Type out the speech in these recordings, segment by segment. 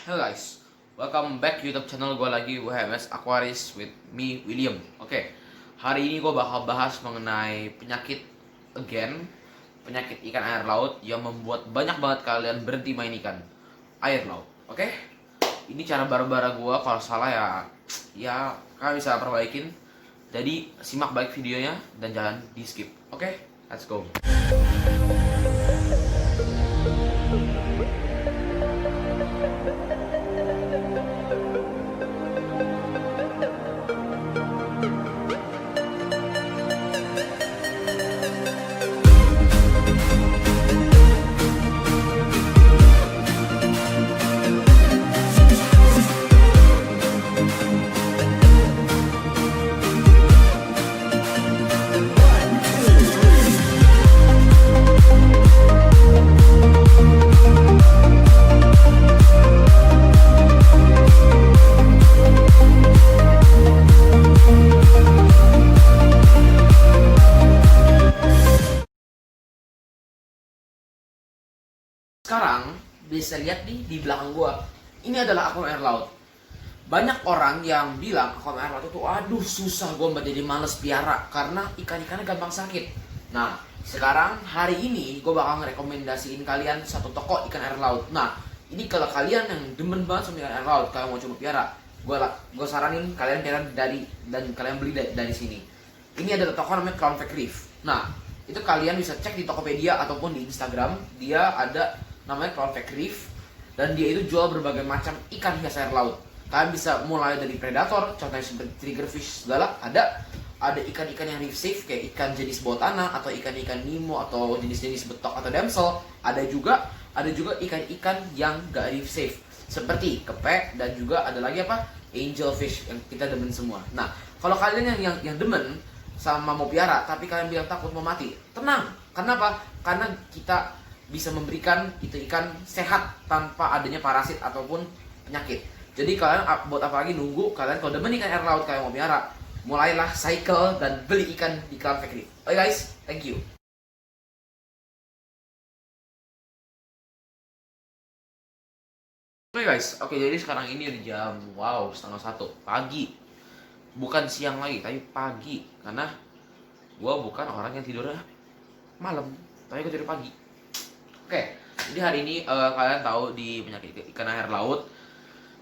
Hello guys, welcome back YouTube channel gue lagi, WHMS Aquaris with me, William. Hari ini gue bakal bahas mengenai penyakit again, penyakit ikan air laut yang membuat banyak banget kalian berhenti main ikan air laut. Ini cara baru-baru gue, kalau salah ya kalian bisa perbaikin. Jadi simak baik videonya dan jangan di skip. Let's go. Sekarang bisa lihat nih di belakang gua. Ini adalah aquarium air laut. Banyak orang yang bilang aquarium air laut itu aduh susah, gua jadi males piara karena ikan-ikannya gampang sakit. Nah, sekarang hari ini gua bakal ngerekomendasiin kalian satu toko ikan air laut. Nah, ini kalau kalian yang demen banget sama ikan air laut, kalian mau coba piara, gua saranin kalian piara dan kalian beli dari sini. Ini ada toko namanya Crown Fact Reef. Nah, itu kalian bisa cek di Tokopedia ataupun di Instagram. Dia ada namanya Crown Fact Reef dan dia itu jual berbagai macam ikan hias air laut. Kalian bisa mulai dari predator, contohnya seperti triggerfish segala, ada ikan-ikan yang reef safe kayak ikan jenis bawah tanah atau ikan-ikan Nemo atau jenis-jenis betok atau damsel. Ada juga ikan-ikan yang gak reef safe seperti kepek dan juga ada lagi angelfish yang kita demen semua. Nah, kalau kalian yang demen sama mau piara tapi kalian bilang takut mau mati, tenang. Kenapa? Karena kita bisa memberikan itu ikan sehat tanpa adanya parasit ataupun penyakit. Jadi kalian buat apa lagi nunggu? Kalian kalau demen ikan air laut kalian mau piara, mulailah cycle dan beli ikan di Crown Fact Reef. Oke guys, thank you. Jadi sekarang ini di jam 1:30 pagi. Bukan siang lagi, tapi pagi. Karena gue bukan orang yang tidurnya malam, tapi gue tidur pagi. Jadi hari ini kalian tahu di penyakit ikan air laut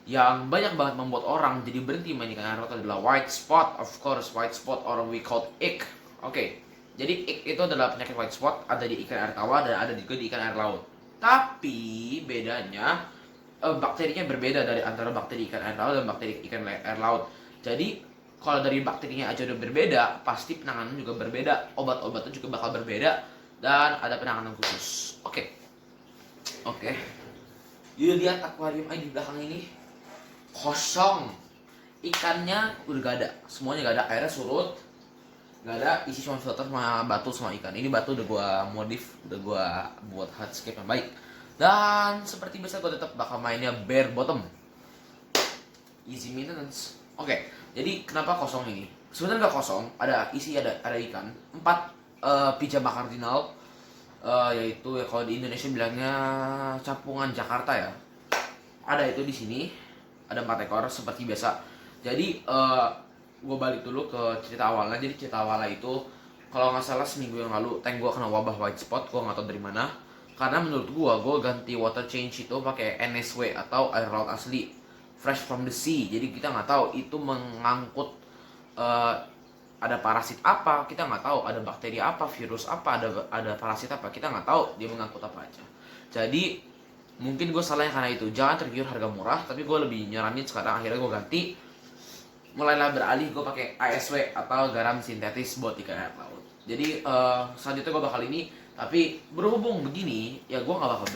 yang banyak banget membuat orang jadi berhenti main ikan air laut adalah white spot, of course, white spot or we call ick. Jadi ick itu adalah penyakit white spot, ada di ikan air tawar dan ada juga di ikan air laut. Tapi bedanya bakterinya berbeda dari antara bakteri ikan air laut dan bakteri ikan air laut. Jadi kalau dari bakterinya aja udah berbeda, pasti penanganan juga berbeda, obat-obatnya juga bakal berbeda dan ada penanganan khusus. Yuk lihat akuarium di belakang ini kosong, ikannya udah gak ada, semuanya gak ada, airnya surut, gak ada, isi cuma filter sama batu sama ikan. Ini batu udah gua modif, udah gua buat hardscape yang baik. Dan seperti biasa gua tetap bakal mainnya bare bottom, easy maintenance. Jadi kenapa kosong ini? Sebenarnya nggak kosong, ada ikan 4 pijama kardinal, yaitu ya kalau di Indonesia bilangnya campungan Jakarta ya. Ada itu di sini, ada 4 ekor seperti biasa. Jadi gue balik dulu ke cerita awalnya. Jadi cerita awalnya itu kalau nggak salah seminggu yang lalu tank gue kena wabah white spot, gue nggak tahu dari mana. Karena menurut gue ganti water change itu pakai NSW atau air laut asli, fresh from the sea. Jadi kita nggak tahu itu mengangkut ada parasit apa, kita nggak tahu ada bakteri apa, virus apa, ada parasit apa, kita nggak tahu dia mengangkut apa aja. Jadi mungkin gue salahnya karena itu. Jangan tergiur harga murah, tapi gue lebih nyaranin sekarang akhirnya gue ganti, mulailah beralih gue pakai ASW atau garam sintetis buat ikan air laut. Jadi selanjutnya gue bakal ini, tapi berhubung begini ya gue nggak bakal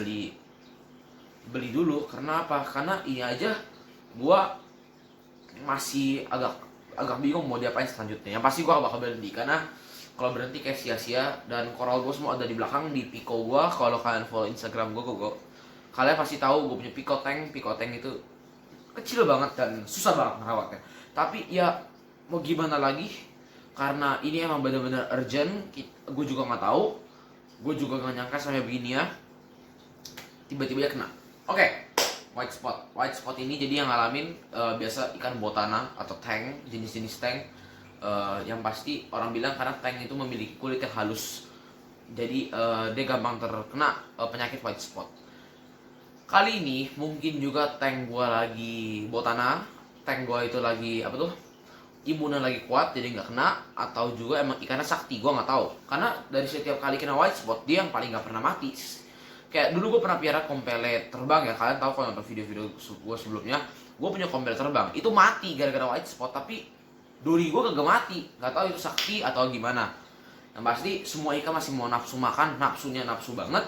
beli dulu. Karena apa? Karena ini aja gue masih agak bingung mau diapain selanjutnya. Yang pasti gue bakal berhenti, karena kalau berhenti kayak sia-sia. Dan koral gue semua ada di belakang di Pico gue. Kalau kalian follow Instagram gue kalian pasti tahu gue punya Pico tank. Pico tank itu kecil banget dan susah banget merawatnya. Tapi ya mau gimana lagi, karena ini emang bener-bener urgent. Gue juga nggak tahu, gue juga nggak nyangka sampai begini ya, tiba-tiba ya kena. White spot ini jadi yang ngalamin biasa ikan botana atau tank, jenis-jenis tank. Yang pasti orang bilang karena tank itu memiliki kulit yang halus, jadi dia gampang terkena penyakit white spot. Kali ini mungkin juga tank gua lagi botana, tank gua itu lagi apa tuh, imunnya lagi kuat jadi nggak kena, atau juga emang ikannya sakti, gua nggak tahu. Karena dari setiap kali kena white spot dia yang paling nggak pernah mati. Kayak dulu gue pernah piara kompele terbang ya, kalian tahu kalau nonton video-video gue sebelumnya, gue punya kompele terbang itu mati gara-gara white spot, tapi duri gue kagak mati, nggak tahu itu sakti atau gimana. Yang pasti semua ikan masih mau nafsu makan, nafsunya nafsu banget.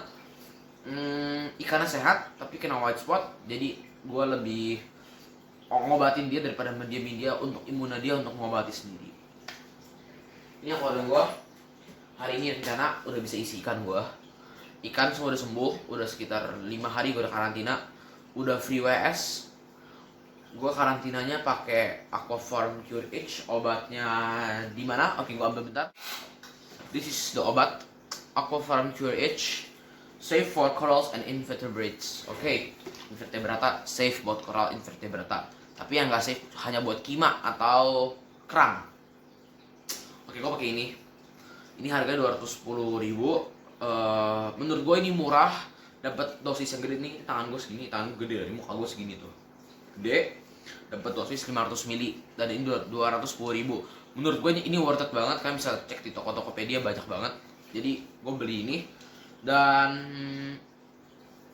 Ikannya sehat tapi kena white spot, jadi gue lebih ngobatin dia daripada mendiamin dia untuk imunnya dia untuk ngobati sendiri. Ini yang keluarga gue hari ini rencana udah bisa isi ikan gue. Ikan semua udah sembuh, udah sekitar 5 hari gue udah karantina, udah free WS. Gue karantinanya pakai Aquafarm Cure H, obatnya di mana? Oke, gue ambil bentar. This is the obat Aquafarm Cure H, safe for corals and invertebrates. Oke, invertebrata safe buat coral invertebrata. Tapi yang nggak safe hanya buat kima atau kerang. Oke, gue pakai ini. Ini harganya 210.000. Menurut gue ini murah, dapat dosis yang gede nih. Tangan gue segini, tangan gue gede, muka gue segini tuh gede, dapat dosis 500 ml dan ini 210.000. Menurut gue ini worth it banget. Kalian bisa cek di toko Tokopedia, banyak banget. Jadi gue beli ini dan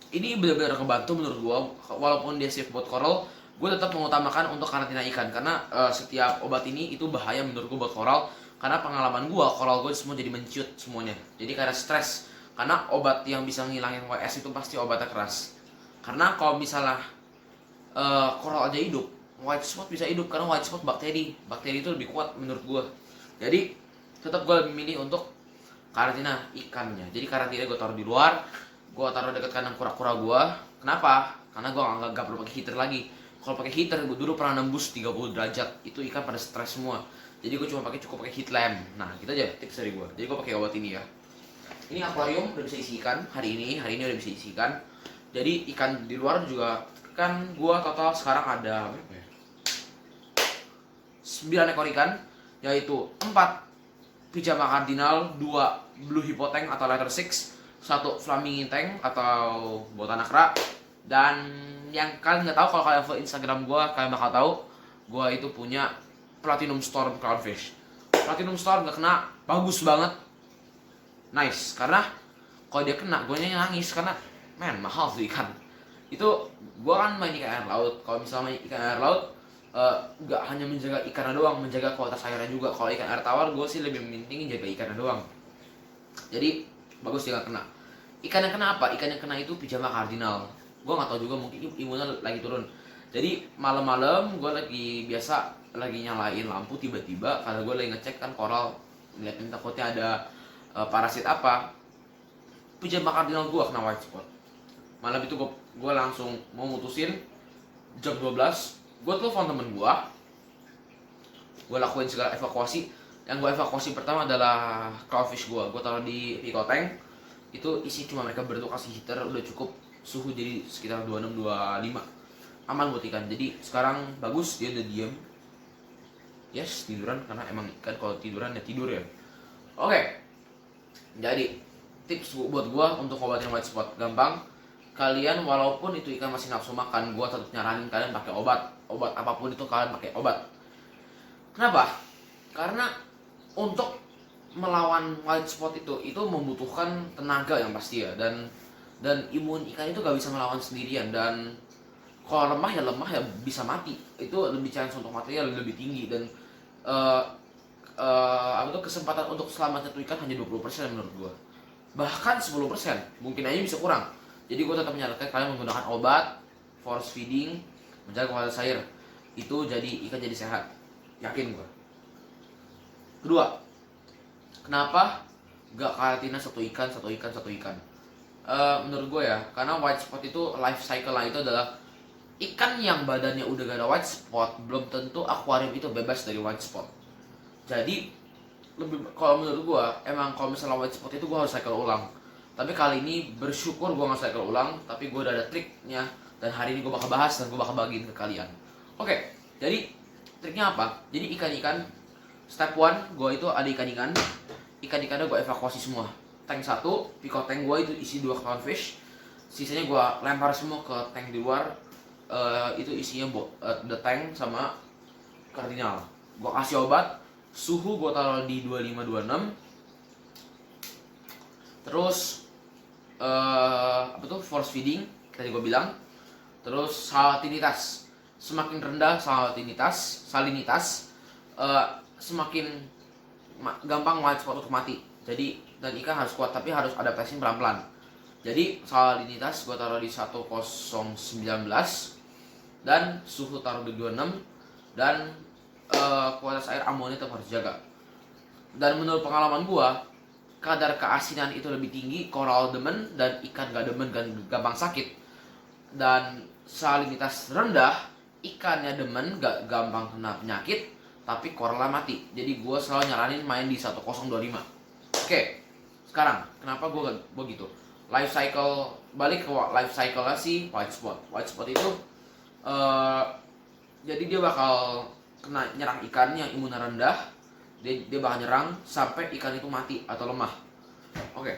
ini benar-benar kebantu menurut gue. Walaupun dia safe buat coral, gue tetap mengutamakan untuk karantina ikan karena setiap obat ini itu bahaya menurut gue buat coral. Karena pengalaman gue, coral gue semua jadi menciut semuanya. Jadi karena stres. Karena obat yang bisa ngilangin WS itu pasti obatnya keras. Karena kalau misalnya coral aja hidup, white spot bisa hidup. Karena white spot bakteri. Bakteri itu lebih kuat menurut gue. Jadi tetap gue lebih milih untuk karantina ikannya. Jadi karantina gue taruh di luar. Gue taruh dekat kandang kura-kura gue. Kenapa? Karena gue nggak perlu pakai heater lagi. Kalau pakai heater, gue dulu pernah nembus 30 derajat. Itu ikan pada stres semua. Jadi gue cukup pakai heat lamp. Nah, gitu aja tips dari gue. Jadi gue pakai obat ini ya. Ini akuarium udah bisa isi ikan hari ini udah bisa isi ikan. Jadi ikan di luar juga kan gue total sekarang ada berapa ya? 9 ekor ikan, yaitu 4 pijama kardinal, 2 blue hippoteng atau letter 6, 1 flaminging tank atau botana kera. Dan yang kalian nggak tahu, kalau kalian follow Instagram gue, kalian bakal tahu gue itu punya Platinum Storm Clownfish. Platinum Storm gak kena, bagus banget, nice. Karena kalau dia kena, gue nangis karena mahal tuh ikan. Itu gue kan main ikan air laut. Kalau misalnya main ikan air laut, gak hanya menjaga ikannya doang, menjaga kualitas airnya juga. Kalau ikan air tawar, gue sih lebih mentingin jaga ikannya doang. Jadi bagus dia gak kena. Ikan yang kena apa? Ikan yang kena itu pijama kardinal. Gue gak tahu juga, mungkin imunnya lagi turun. Jadi malam-malam gue lagi nyalain lampu, tiba-tiba karena gue lagi ngecek kan koral, ngeliatin takutnya ada parasit apa, pijama kardinal gue kena white spot. Malam itu gue langsung mau mutusin, jam 12 gue telepon temen gue lakuin segala evakuasi. Yang gue evakuasi pertama adalah crawfish gue taruh di Pico Tank. Itu isi cuma mereka berdua, kasih heater udah cukup, suhu jadi sekitar 26-25, aman buat ikan. Jadi sekarang bagus, dia udah diem. Yes, tiduran, karena emang ikan kalau tiduran ya tidur ya. Oke. Jadi tips buat gua untuk obatin white spot gampang. Kalian walaupun itu ikan masih nafsu makan, gua tetap nyaranin kalian pakai obat. Obat apapun itu kalian pakai obat. Kenapa? Karena untuk melawan white spot itu membutuhkan tenaga yang pasti ya, dan imun ikan itu gak bisa melawan sendirian. Dan kalau lemah ya bisa mati. Itu lebih chance untuk matinya lebih tinggi. Dan kesempatan untuk selamatnya tuh ikan hanya 20% menurut gua. Bahkan 10%, mungkin aja bisa kurang. Jadi gua tetap menyarankan kalian menggunakan obat, force feeding, menjaga kualitas air. Itu jadi ikan jadi sehat. Yakin gua. Kedua, kenapa gak karantina satu ikan? Menurut gue ya, karena white spot itu life cycle lah, itu adalah ikan yang badannya udah gak ada white spot, belum tentu akuarium itu bebas dari white spot. Jadi kalau menurut gue, emang kalau misalnya white spot itu gue harus cycle ulang. Tapi kali ini bersyukur gue gak cycle ulang, tapi gue udah ada triknya Dan hari ini gue bakal bahas dan gue bakal bagiin ke kalian. Oke, jadi triknya apa? Jadi ikan-ikan step 1 gue itu ada ikan-ikan. Ikan-ikannya gue evakuasi semua. Tank 1, pico tank gue itu isi 2 clownfish. Sisanya gue lempar semua ke tank di luar. Itu isinya the tank sama kardinal. Gue kasih obat. Suhu gue taruh di 25-26. Terus force feeding tadi gue bilang. Terus salinitas, semakin rendah salinitas semakin gampang white spot untuk mati. Jadi dan ikan harus kuat tapi harus adaptasi pelan-pelan. Jadi salinitas gue taruh di 1019 dan suhu taruh di 26 dan kualitas air amonia tetap harus jaga. Dan menurut pengalaman gue, kadar keasinan itu lebih tinggi, koral demen dan ikan gak demen dan gampang sakit. Dan salinitas rendah, ikannya demen gak gampang kena penyakit, tapi koralnya mati. Jadi gue selalu nyaranin main di 1025. Oke, sekarang kenapa gue begitu? Life cycle, balik ke life cycle-nya si white spot. White spot itu jadi dia bakal nyerang ikan yang imunnya rendah. Dia bakal nyerang sampai ikan itu mati atau lemah. Oke,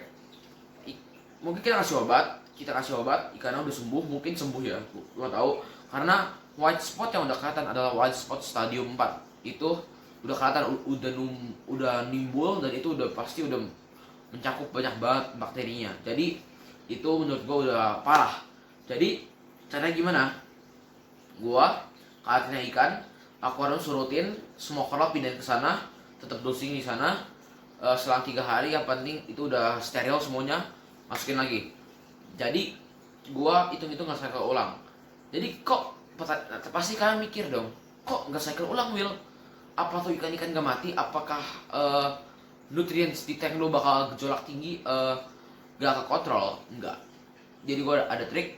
mungkin kita kasih obat, ikannya udah sembuh, mungkin sembuh ya, gua tahu. Karena white spot yang udah kelihatan adalah white spot stadium 4. Itu udah kelihatan, udah nimbul dan itu udah pasti udah mencakup banyak banget bakterinya. Jadi itu menurut gua udah parah. Jadi caranya gimana? Gua karantina ikan, aku harus surutin semua koral pindahin ke sana, tetap dosing di sana selang 3 hari. Yang penting itu udah steril semuanya, masukin lagi. Jadi gua hitung-hitung nggak cycle ulang. Jadi kok pasti kalian mikir dong, kok nggak cycle ulang Will? Apa tuh ikan-ikan gak mati? Apakah nutrients di tank lo bakal gejolak tinggi? Gak kekontrol? Enggak. Jadi gua ada trik.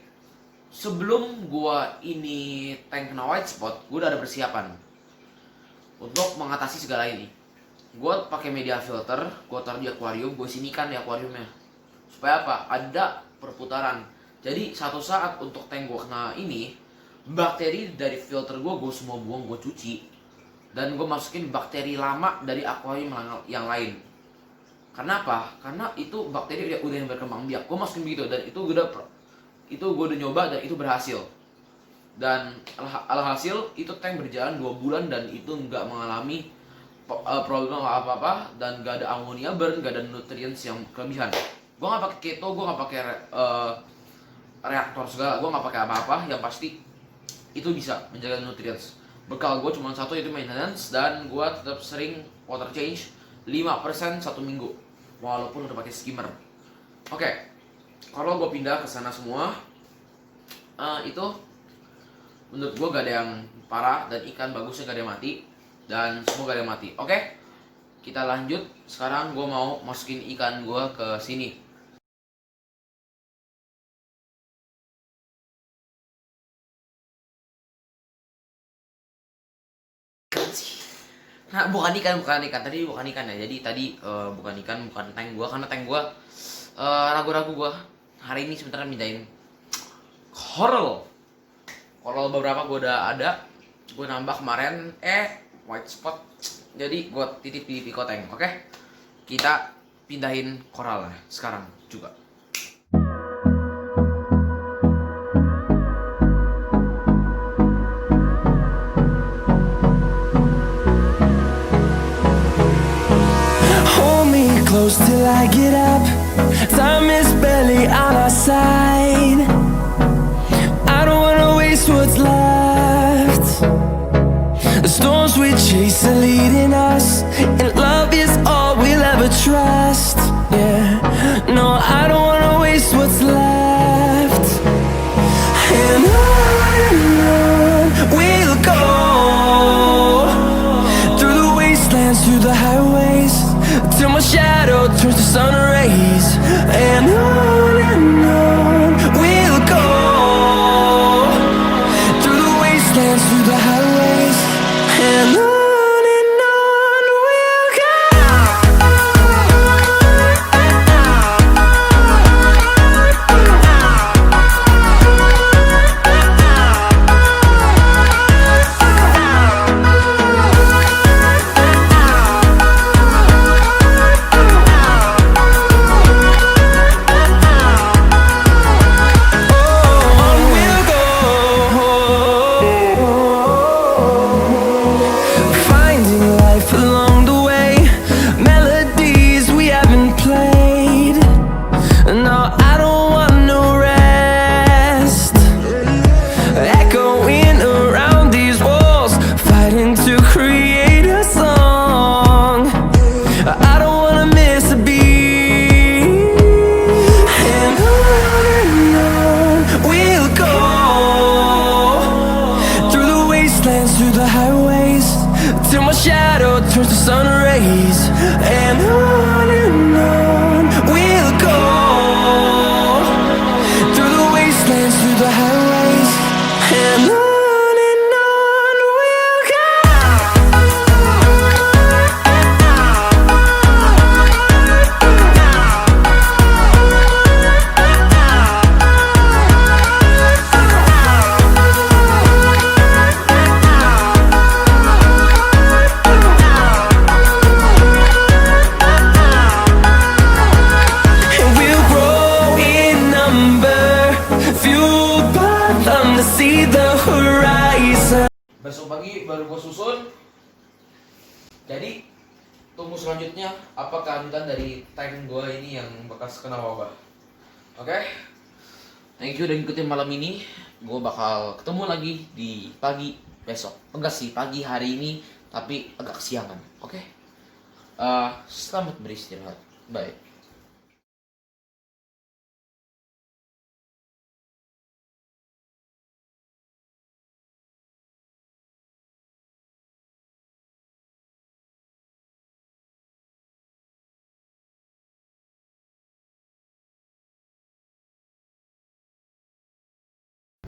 Sebelum gua ini tank kena white spot, gua udah ada persiapan untuk mengatasi segala ini. Gua pakai media filter, gua taruh di akuarium, gua isiin ikan di akuariumnya. Supaya apa? Ada perputaran. Jadi satu saat untuk tank gua kena ini, bakteri dari filter gua semua buang, gua cuci. Dan gua masukin bakteri lama dari akuarium yang lain. Karena apa? Karena itu bakteri udah yang berkembang biak. Gua masukin begitu dan itu gua udah nyoba dan itu berhasil. Dan alhasil itu tank berjalan 2 bulan dan itu nggak mengalami problem apa-apa dan gak ada amonia burn, gak ada nutrients yang kelebihan. Gue nggak pakai keto, gue nggak pakai reaktor segala, gue nggak pakai apa-apa. Yang pasti itu bisa menjaga nutrients. Bekal gue cuma satu, yaitu maintenance, dan gue tetap sering water change 5% 1 minggu walaupun udah pakai skimmer. Oke, kalau gue pindah ke sana semua, itu menurut gue gak ada yang parah dan ikan bagusnya gak ada yang mati dan semua gak ada yang mati. Oke, kita lanjut. Sekarang gue mau masukin ikan gue ke sini. Nah, bukan ikan tadi, bukan ikan ya. Jadi tadi bukan ikan, bukan tank gue, karena tank gue ragu-ragu gue hari ini sebentar mindahin coral beberapa gue udah ada, gue nambah kemarin white spot, jadi gue titip di pico tank. Oke, kita pindahin koralnya sekarang juga. Close till I get up. Time is barely on our side. I don't wanna waste what's left. The storms we chase are leading us, and love is all we'll ever trust. Yeah, no, I don't wanna waste what's left. And on we'll go, through the wastelands, through the highways, till my shadow turns to sun rays. And on we'll go, through the wastelands, through the highways, and on we'll go. through the highways, till my shadow turns to sun rays. And on we'll go, through the wastelands, through the highways. And on we'll go. And we'll grow in number, fueled by them to see the horizon. Besok pagi baru gue susun. Jadi tunggu selanjutnya apa kelanjutan dari tank gue ini yang bekas kena wabah. Oke? Thank you udah ngikutin malam ini. Gue bakal ketemu lagi di pagi besok. Enggak sih, pagi hari ini, tapi agak kesiangan. Oke? Selamat beristirahat. Bye.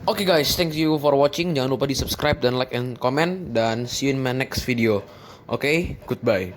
Oke guys, thank you for watching. Jangan lupa di subscribe dan like and comment. Dan see you in my next video. Oke, goodbye.